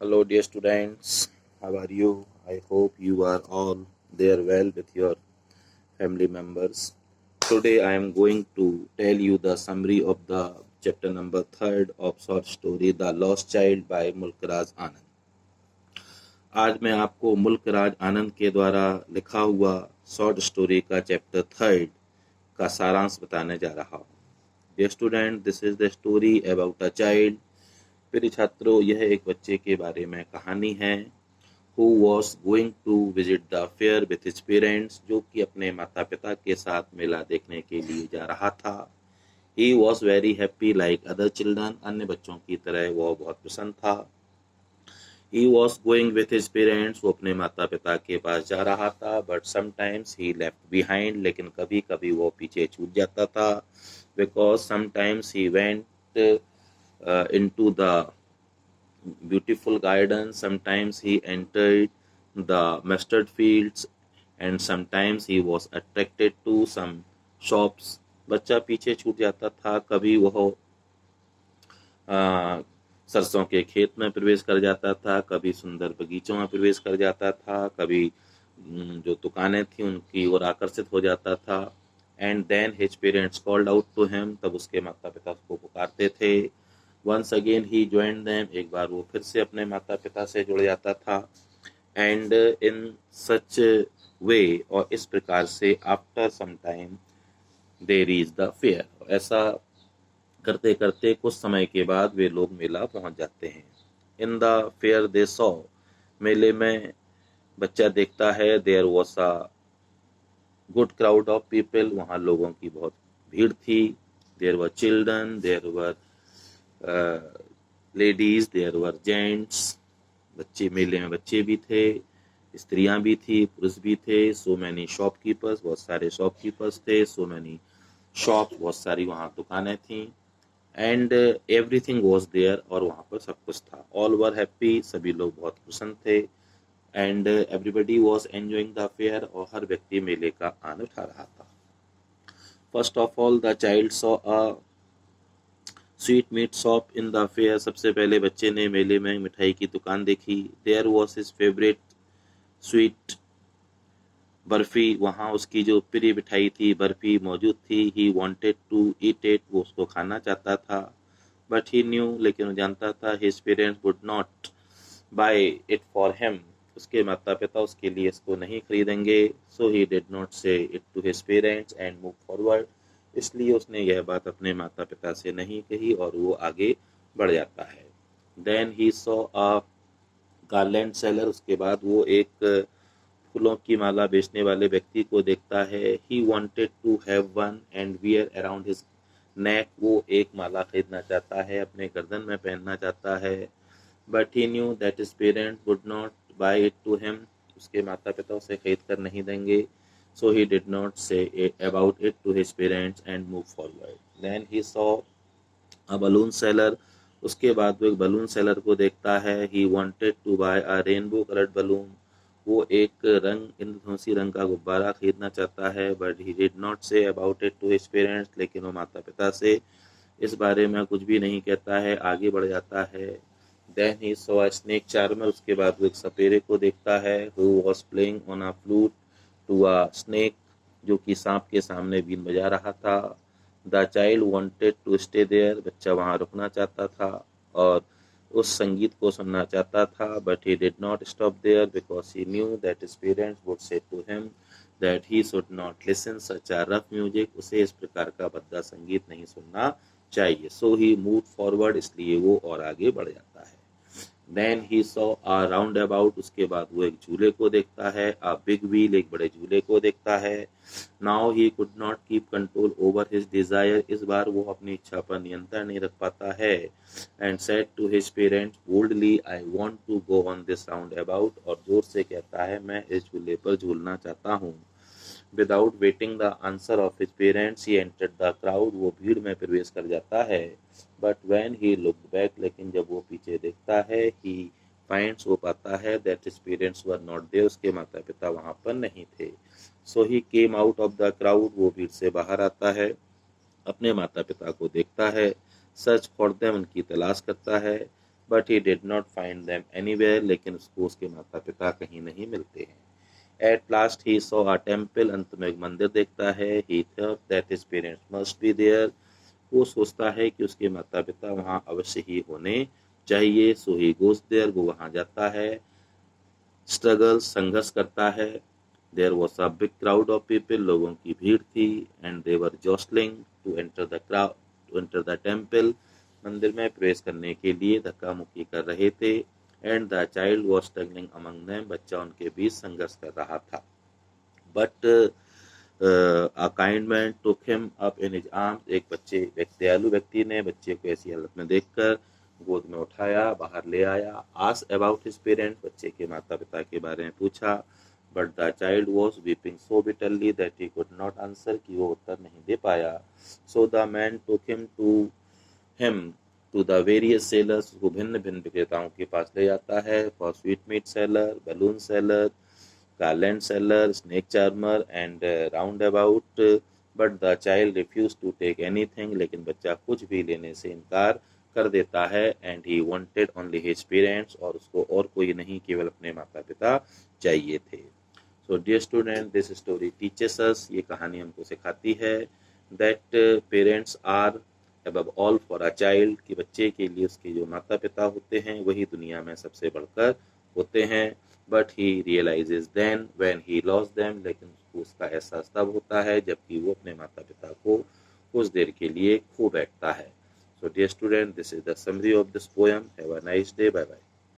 Hello, dear students. How are you? I hope you are all there well with your family members. Today, I am going to tell you the summary of the chapter number 3 of short story The Lost Child by Mulk Raj आनंद. आज मैं आपको मुल्कराज आनंद के द्वारा लिखा हुआ short story का chapter 3 का सारांश बताने जा रहा हूँ. Dear student, this is the story about a child. प्रिय छात्रों, यह एक बच्चे के बारे में कहानी है. Who was going to visit the fair with his parents, जो कि अपने माता पिता के साथ मेला देखने के लिए जा रहा था. He was very happy like other children, अन्य बच्चों की तरह वह बहुत प्रसन्न था. He was going with his parents, वो अपने माता पिता के पास जा रहा था. But sometimes he left behind, लेकिन कभी कभी वो पीछे छूट जाता था. Because sometimes he went into the beautiful garden, sometimes he entered the mustard fields, and sometimes he was attracted to some shops. बच्चा पीछे छूट जाता था, कभी वह सरसों के खेत में प्रवेश कर जाता था, कभी सुंदर बगीचों में प्रवेश कर जाता था, कभी जो दुकानें थी उनकी ओर आकर्षित हो जाता था. And then his parents called out to him, तब उसके माता पिता उसको पुकारते थे. Once again he joined them, एक बार वो फिर से अपने माता पिता से जुड़ जाता था. एंड इन सच वे, और इस प्रकार से after some time they reach the fair, ऐसा करते करते कुछ समय के बाद वे लोग मेला पहुंच जाते हैं. In the fair they saw, मेले में बच्चा देखता है, there was a good crowd of people, वहाँ लोगों की बहुत भीड़ थी. There were children, there were ladies, there were gents, बच्चे, मेले में बच्चे भी थे, स्त्रियां भी थी, पुरुष भी थे. सो मैनी शॉपकीपर्स, बहुत सारे शॉपकीपर्स थे. सो मैनी शॉप्स, बहुत सारी वहाँ दुकानें थी. एंड एवरीथिंग वॉज देयर, और वहाँ पर सब कुछ था. ऑल वर हैप्पी, सभी लोग बहुत प्रसन्न थे. And everybody was enjoying the fair, और हर व्यक्ति मेले का आनंद उठा रहा था. First of all the child saw a sweet meat shop in the fair, सबसे पहले बच्चे ने मेले में मिठाई की दुकान देखी. There was his favourite sweet barfi, वहाँ उसकी जो प्रिय मिठाई थी बर्फी मौजूद थी. He wanted to eat it, वो उसको खाना चाहता था. बट ही न्यू, लेकिन वो जानता था, his parents would not buy it for him, उसके माता पिता उसके लिए इसको नहीं खरीदेंगे. So he did not say it to his parents and move forward, इसलिए उसने यह बात अपने माता पिता से नहीं कही और वो आगे बढ़ जाता है. Then he saw a garland seller, उसके बाद वो एक फूलों की माला बेचने वाले व्यक्ति को देखता है. He wanted to have one and wear around his neck, वो एक माला खरीदना चाहता है, अपने गर्दन में पहनना चाहता है. But he knew that his parents would not buy it to him, उसके माता पिता उसे खरीद कर नहीं देंगे. So he did not say about it to his parents and move forward. Then he saw a balloon seller, उसके बाद वो एक बलून सेलर को देखता है. He wanted to buy a rainbow coloured balloon, वो एक इंद्रधनुषी रंग का गुब्बारा खरीदना चाहता है. But he did not say about it to his parents, लेकिन वो माता पिता से इस बारे में कुछ भी नहीं कहता है, आगे बढ़ जाता है. Then he saw a snake charmer, उसके बाद वो एक सपेरे को देखता है. Who was playing on a flute to a snake, जो कि सांप के सामने बीन बजा रहा था. The child wanted to stay there, बच्चा वहाँ रुकना चाहता था और उस संगीत को सुनना चाहता था. But he did not stop there because he knew that his parents would say to him that he should not listen such a rough music, उसे इस प्रकार का भद्दा संगीत नहीं सुनना चाहिए. सो ही मूव फॉरवर्ड, इसलिए वो और आगे बढ़ जाता है. Then he saw a roundabout, उसके बाद वो एक झूले को देखता है. अ बिग व्हील, एक बड़े झूले को देखता है. Now he could not keep control over his Dzire, इस बार वो अपनी इच्छा पर नियंत्रण नहीं रख पाता है. And said to his parents boldly I want to go on this roundabout, और जोर से कहता है, मैं इस झूले पर झूलना चाहता हूँ. Without waiting the answer of his parents he entered the crowd, वो भीड़ में प्रवेश कर जाता है. But when he looked back, लेकिन जब वो पीछे देखता है, ही फाइंड्स, वो पाता है, that his parents were not there, उसके माता पिता वहाँ पर नहीं थे. So he came out of the crowd, वो भीड़ से बाहर आता है, अपने माता पिता को देखता है. सर्च फॉर देम, उनकी तलाश करता है. But he did not find them anywhere, लेकिन उसको उसके माता पिता कहीं नहीं मिलते हैं। At last he saw a temple, अंत में एक मंदिर देखता है। He thought that his parents must be there, वो सोचता है कि उसके माता पिता वहाँ अवश्य ही होने चाहिए। सो ही गोज देयर, वो वहाँ जाता है। स्ट्रगल, संघर्ष करता है। There was a big crowd of people, लोगों की भीड़ थी। And they were jostling to enter the crowd, to enter the temple, मंदिर में प्रवेश करने के लिए धक्का मुक्की कर रहे थे। And the child was struggling among them, बच्चा उनके बीच संघर्ष कर रहा था। But a kind man took him up in his arms, एक दयालु व्यक्ति ने बच्चे को ऐसी हालत में देखकर गोद में उठाया, बाहर ले आया। आस्क्ड अबाउट हिज पेरेंट्स, बच्चे के माता पिता के बारे में पूछा। But the child was weeping so bitterly that he could not answer, कि वो उत्तर नहीं दे पाया। So the man took him to the various sellers, वो भिन्न भिन्न विक्रेताओं के पास ले जाता है। For sweetmeat seller, balloon seller, garland seller, snake charmer and roundabout, but the child refused to take anything, लेकिन बच्चा कुछ भी लेने से इनकार कर देता है। and he wanted only his parents, और उसको और कोई नहीं, केवल अपने माता पिता चाहिए थे। so dear student, this story teaches us, ये कहानी हमको सिखाती है that parents are above all for a child, कि बच्चे के लिए उसके जो माता पिता होते हैं वही दुनिया में सबसे बढ़कर होते हैं। But he realises then when he lost them, लेकिन उसको उसका एहसास तब होता है जबकि वो अपने माता पिता को कुछ देर के लिए खो बैठता है। So dear student, this is the summary of this poem. Have a nice day, bye bye.